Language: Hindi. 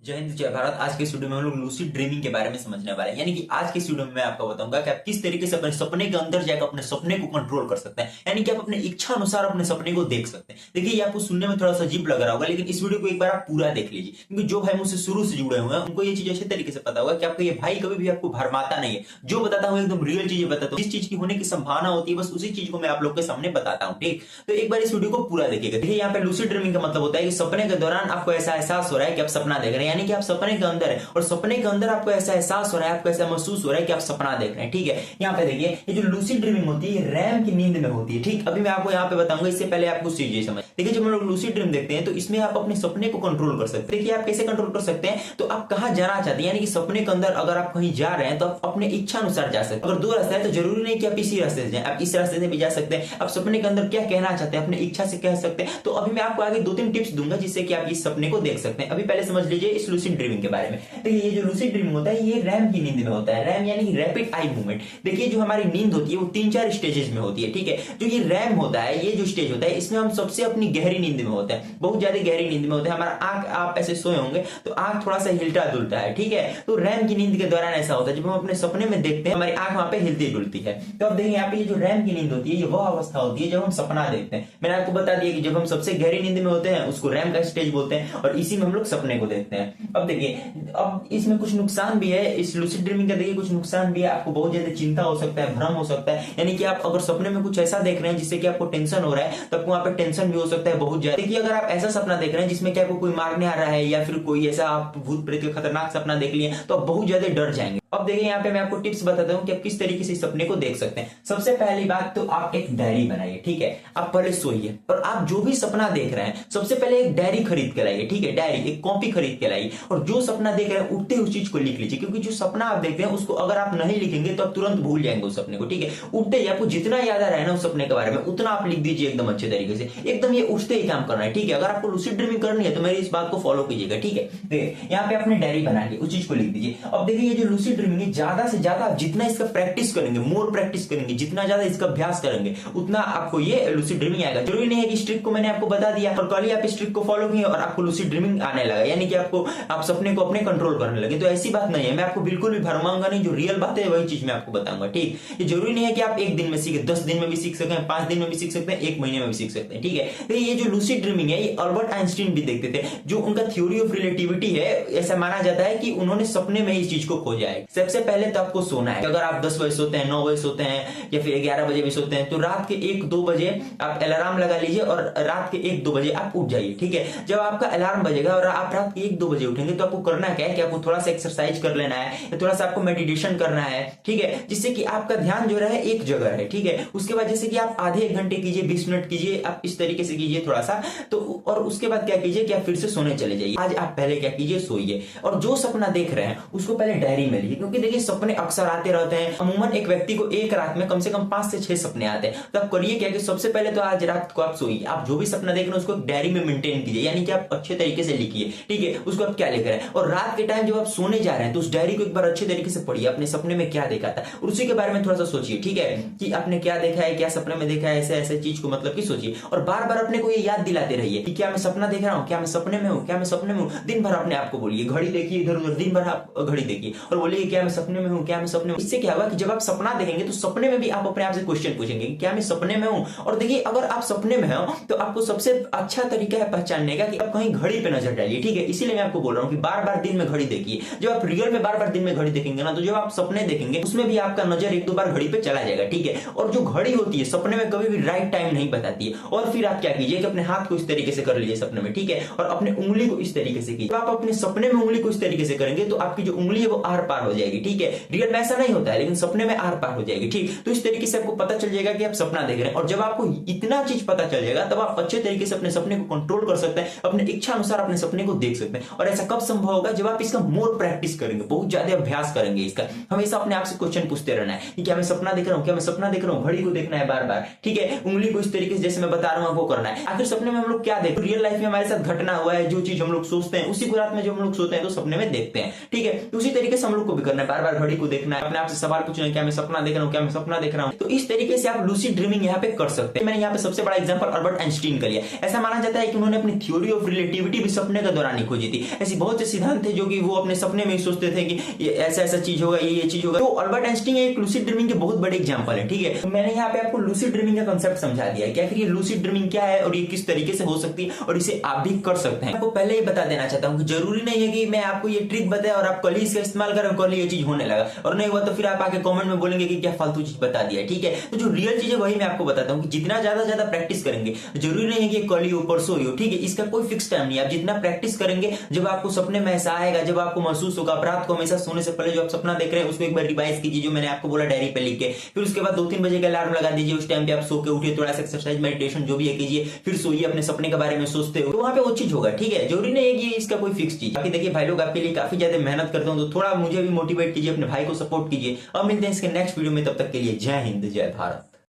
जय हिंद जय भारत। आज के इस वीडियो में हम लोग लूसिड ड्रीमिंग के बारे में समझने वाले हैं। यानी कि आज के इस वीडियो में मैं आपको बताऊंगा कि आप किस तरीके से अपने सपने के अंदर जाकर अपने सपने को कंट्रोल कर सकते हैं। यानी कि आप अपने इच्छा अनुसार अपने सपने को देख सकते हैं। देखिए, ये आपको सुनने में थोड़ा सा अजीब लग रहा होगा, लेकिन इस वीडियो को एक बार आप पूरा देख लीजिए, क्योंकि जो भाई मुझसे शुरू से जुड़े हुए हैं उनको ये चीज अच्छे तरीके से पता होगा कि आपका ये भाई कभी भी आपको भरमाता नहीं है। जो बताता हूँ एकदम रियल चीजें बताता हूँ। जिस चीज की होने की संभावना होती है बस उसी चीज को मैं आप लोग के सामने बताता हूँ। ठीक, तो एक बार इस वीडियो को पूरा देखिएगा। देखिए, यहाँ पे लूसिड ड्रीमिंग का मतलब होता है कि सपने के दौरान आपको ऐसा एहसास हो रहा है कि आप सपना देख रहे हैं, यानी कि आप सपने के अंदर है और सपने के अंदर आपको ऐसा एहसास हो रहा है, आपको ऐसा महसूस हो रहा है कि आप सपना देख रहे हैं। ठीक है, यहाँ पे देखिए, ये जो लूसिड ड्रीमिंग होती है रैम की नींद में होती है। ठीक, अभी मैं आपको यहाँ पे बताऊंगा, इससे पहले आप कुछ चीजें समझ। देखिए, जब हम लोग लूसिड ड्रीम देखते हैं तो इसमें आप अपने सपने को कंट्रोल कर सकते हैं। देखिए, आप कैसे कंट्रोल कर सकते हैं, तो आप कहां जाना चाहते हैं, यानी कि सपने के अंदर अगर आप कहीं जा रहे हैं तो आप अपने इच्छा अनुसार जा सकते हैं। अगर दो रास्ता है तो जरूरी नहीं कि आप इसी रास्ते से जाएं, आप इस रास्ते से भी जा सकते हैं। आप सपने के अंदर क्या कहना चाहते हैं अपनी इच्छा से कह सकते हैं। तो अभी मैं आपको आगे 2-3 टिप्स दूंगा जिससे कि आप इस सपने को देख सकते हैं। अभी पहले समझ लीजिए इस लूसिड ड्रीमिंग के बारे में। देखिए, ये जो लूसिड ड्रीमिंग होता है ये रैम की नींद में होता है। रैम यानी रैपिड आई मूवमेंट। देखिए, जो हमारी नींद होती है वो 3-4 स्टेजेस में होती है। ठीक है, जो ये रैम होता है, ये जो स्टेज होता है, इसमें हम सबसे अपनी गहरी नींद में होते हैं, बहुत ज्यादा गहरी नींद में होते हैं। हमारा आंख, आप ऐसे सोए होंगे तो आंख थोड़ा सा हिलता डुलता है। ठीक है, तो रैम की नींद के दौरान ऐसा होता है, जब हम अपने सपने में देखते हैं हमारी आंख वहां पे हिलती डुलती है। तो अब देखिए, यहाँ पे ये जो रैम की नींद होती है ये वह अवस्था होती है जब हम सपना देखते हैं। मैंने आपको बता दिया कि जब हम सबसे गहरी नींद में होते हैं उसको रैम का स्टेज बोलते हैं और इसी में हम लोग सपने को देखते हैं। अब देखिए, अब इसमें कुछ नुकसान भी है इस लूसिड ड्रीमिंग का। देखिए, कुछ नुकसान भी है। आपको बहुत ज्यादा चिंता हो सकता है, भ्रम हो सकता है, यानी कि आप अगर सपने में कुछ ऐसा देख रहे हैं जिससे कि आपको टेंशन हो रहा है तो आपको वहां पे टेंशन भी हो सकता है बहुत ज्यादा। देखिए, अगर आप ऐसा सपना देख रहे हैं जिसमें कि आपको कोई मारने आ रहा है या फिर कोई ऐसा आप भूत प्रेत का खतरनाक सपना देख लिए तो आप बहुत ज्यादा डर जाएंगे। अब देखिए, यहाँ पे मैं आपको टिप्स बताता हूँ कि आप किस तरीके से इस सपने को देख सकते हैं। सबसे पहली बात तो आप एक डायरी बनाइए। ठीक है, आप पहले सोइए और आप जो भी सपना देख रहे हैं सबसे पहले एक डायरी खरीद के लाइए। ठीक है, डायरी, एक कॉपी खरीद के लाइए और जो सपना देख रहे हैं उठते उस चीज को लिख लीजिए, क्योंकि जो सपना आप देखते हैं उसको अगर आप नहीं लिखेंगे तो आप तुरंत भूल जाएंगे उस सपने को। ठीक है, उठते ही आपको जितना याद आ रहा है ना उस सपने के बारे में उतना आप लिख दीजिए एकदम अच्छे तरीके से। एकदम ये उठते ही काम करना है। ठीक है, अगर आपको लूसिड ड्रीमिंग करनी है तो मेरी इस बात को फॉलो कीजिएगा। ठीक है, देखिए, यहाँ पे आपने डायरी बना ली, उस चीज को लिख दीजिए। अब देखिए, ये जो लूसिड ड्रीमिंग है ज्यादा से ज्यादा आप जितना इसका प्रैक्टिस करेंगे, मोर प्रैक्टिस करेंगे, जितना ज्यादा इसका अभ्यास करेंगे उतना आपको ये लूसिड ड्रीमिंग आएगा। जरूरी नहीं है कि इस ट्रिक को मैंने आपको बता दिया और कल ही आप इस ट्रिक को फॉलो किए और आपको लूसिड ड्रीमिंग आने लगा, यानी कि आपको आप सपने को अपने कंट्रोल करने लगे। तो ऐसी बात नहीं है, मैं आपको बिल्कुल भी भरमाऊंगा नहीं। जो रियल बात है वही चीज मैं आपको बताऊंगा। ठीक, ये जरूरी नहीं है कि आप एक दिन में सीखे, 10 दिन में भी सीख सकते हैं, 5 दिन में भी सीख सकते हैं, 1 महीने में भी सीख सकते हैं। ठीक है, तो ये जो लूसिड ड्रीमिंग है ये अल्बर्ट आइंस्टीन भी देखते थे। जो उनका थ्योरी ऑफ रिलेटिविटी है, ऐसा माना जाता है कि उन्होंने सपने में इस चीज को खोजा है। सबसे पहले तो आपको सोना है। अगर आप 10 बजे सोते हैं, 9 बजे सोते हैं या फिर 11 बजे भी सोते हैं तो रात के 1-2 बजे आप अलार्म लगा लीजिए और रात के 1-2 बजे आप उठ जाइए। ठीक है, जब आपका अलार्म बजेगा और आप रात के 1-2 बजे उठेंगे तो आपको करना क्या है कि आपको थोड़ा सा एक्सरसाइज कर लेना है या थोड़ा सा आपको मेडिटेशन करना है। ठीक है, जिससे कि आपका ध्यान जो है एक जगह है। ठीक है, उसके बाद जैसे कि आप आधे 1 घंटे कीजिए, 20 मिनट कीजिए, आप इस तरीके से कीजिए थोड़ा सा। तो और उसके बाद क्या कीजिए कि आप फिर से सोने चले जाइए। आज आप पहले क्या कीजिए, सोइए और जो सपना देख रहे हैं उसको पहले डायरी में लिखिए, क्योंकि देखिए सपने अक्सर आते रहते हैं। अमूमन एक व्यक्ति को एक रात में कम से कम 5 से 6 सपने आते हैं। तो आप करिए क्या कि सबसे पहले तो आज रात को आप सोइए, आप जो भी सपना देख रहे हैं उसको डायरी में मेंटेन कीजिए, यानी कि आप अच्छे तरीके से लिखिए। ठीक है, उसको आप क्या लिख रहे हैं और रात के टाइम जब आप सोने जा रहे हैं तो उस डायरी को एक बार अच्छे तरीके से पढ़िए, अपने सपने में क्या देखा था और उसी के बारे में थोड़ा सा सोचिए। ठीक है, कि आपने क्या देखा है, क्या सपने में देखा है, ऐसे ऐसे चीज को मतलब कि सोचिए और बार बार अपने को ये याद दिलाते रहिए कि क्या मैं सपना देख रहा हूँ, क्या मैं सपने में हूँ, क्या मैं सपने में हूँ। दिन भर अपने आप को बोलिए, घड़ी देखिए इधर उधर, दिन भर आप घड़ी देखिए और बोलिए क्या मैं सपने में हूँ, क्या मैं सपने में। इससे क्या होगा कि जब आप सपना देखेंगे तो सपने में भी आप अपने आप से क्वेश्चन पूछेंगे कि क्या मैं सपने में हूँ। और देखिए, अगर आप सपने में हो तो आपको सबसे अच्छा तरीका है पहचानने का कि आप कहीं घड़ी पे नजर डालिए। ठीक है, इसीलिए मैं आपको बोल रहा हूँ कि बार बार दिन में घड़ी देखिए। जब आप रियल में बार बार दिन में घड़ी देखेंगे ना तो जब आप सपने देखेंगे उसमें भी आपका नजर 1-2 बार घड़ी पे चला जाएगा। ठीक है, और जो घड़ी होती है सपने में कभी भी राइट टाइम नहीं बताती है। और फिर आप क्या कीजिए कि अपने हाथ को इस तरीके से कर लीजिए सपने में। ठीक है, और अपने उंगली को इस तरीके से कीजिए। आप अपने सपने में उंगली को इस तरीके से करेंगे तो आपकी जो उंगली है वो आर पार हो जाएगी। ठीक है, रियल में ऐसा नहीं होता है लेकिन सपने में आर पार हो जाएगी। ठीक, तो इस तरीके से आपको पता चल जाएगा कि आप सपना देख रहे हैं और जब आपको इतना चीज पता चल जाएगा तब आप अच्छे तरीके से अपने सपने को कंट्रोल कर सकते हैं, अपने इच्छा अनुसार अपने सपने को देख सकते हैं। और ऐसा कब संभव होगा, जब आप इसका मोर प्रैक्टिस करेंगे, बहुत ज्यादा अभ्यास करेंगे इसका। हमेशा अपने आप से क्वेश्चन पूछते रहना है कि क्या मैं सपना देख रहा हूँ, क्या मैं सपना देख रहा हूँ। घड़ी को देखना है बार बार। ठीक है, उंगली को इस तरीके से जैसे मैं बता रहा हूँ वो करना है। आखिर सपने में हम लोग क्या देख, रियल लाइफ में हमारे साथ घटना हुआ है, जो चीज हम लोग सोचते हैं उसी को रात में जब हम लोग सोते हैं तो सपने में देखते हैं। ठीक है, उसी तरीके से हम लोग को भी करना है, बार बार घड़ी को देखना है, अपने आप से सवाल पूछना है, क्या मैं सपना देख रहा हूँ, क्या मैं सपना देख रहा हूँ। तो इस तरीके से आप लूसिड ड्रीमिंग यहाँ पे कर सकते हैं। मैंने यहाँ पे सबसे बड़ा एग्जांपल अल्बर्ट आइंस्टीन का लिया। ऐसा माना जाता है कि उन्होंने अपनी थ्योरी ऑफ रिलेटिविटी भी सपने के दौरान ही खोजी थी। ऐसी बहुत से सिद्धांत थे जो कि वो अपने सपने में ही सोचते थे कि ऐसा ऐसा चीज होगा, ये चीज होगा। तो अल्बर्ट आइंस्टीन एक लूसिड ड्रीमिंग के बहुत बड़े एग्जांपल है, ठीक है। तो मैंने यहाँ पे आपको लूसिड ड्रीमिंग का कांसेप्ट समझा दिया है कि आखिर ये लूसिड ड्रीमिंग क्या है और ये किस तरीके से हो सकती है और इसे आप भी कर सकते हैं। आपको पहले ही बता देना चाहता हूँ कि जरूरी नहीं है कि मैं आपको ये ट्रिक बताया और आप कल ही इसका इस्तेमाल करें, कल ये चीज होने लगा, और नहीं हुआ तो फिर आप आके कमेंट में बोलेंगे कि क्या फालतू चीज बता दिया, ठीक है। तो जो रियल चीज है वही मैं आपको बताता हूँ कि जितना ज्यादा प्रैक्टिस करेंगे, जरूरी नहीं है कि कल ही हो परसों ही हो, ठीक है। इसका कोई फिक्स टाइम नहीं है। आप जितना प्रैक्टिस करेंगे, जब आपको सपने में ऐसा आएगा, जब आपको महसूस होगा, रात को हमेशा सोने से पहले जो आप सपना देख रहे हैं उसको एक बार रिवाइज कीजिए, जो मैंने आपको बोला डायरी पे लिख के। फिर उसके बाद 2-3 बजे का अलार्म लगा दीजिए, उस टाइम पे आप सो के उठिए, थोड़ा सा एक्सरसाइज मेडिटेशन जो भी है कीजिए, फिर सोइए, अपने सपने के बारे में सोचते हो, तो वहां पे वो चीज होगा, ठीक है। जरूरी नहीं है कि इसका कोई फिक्स चीज। बाकी देखिए भाई लोग, आपके लिए काफी ज्यादा मेहनत करते हो, तो थोड़ा मुझे भी मोटिवेट कीजिए, अपने भाई को सपोर्ट कीजिए। अब मिलते हैं इसके नेक्स्ट वीडियो में, तब तक के लिए जय हिंद, जय भारत।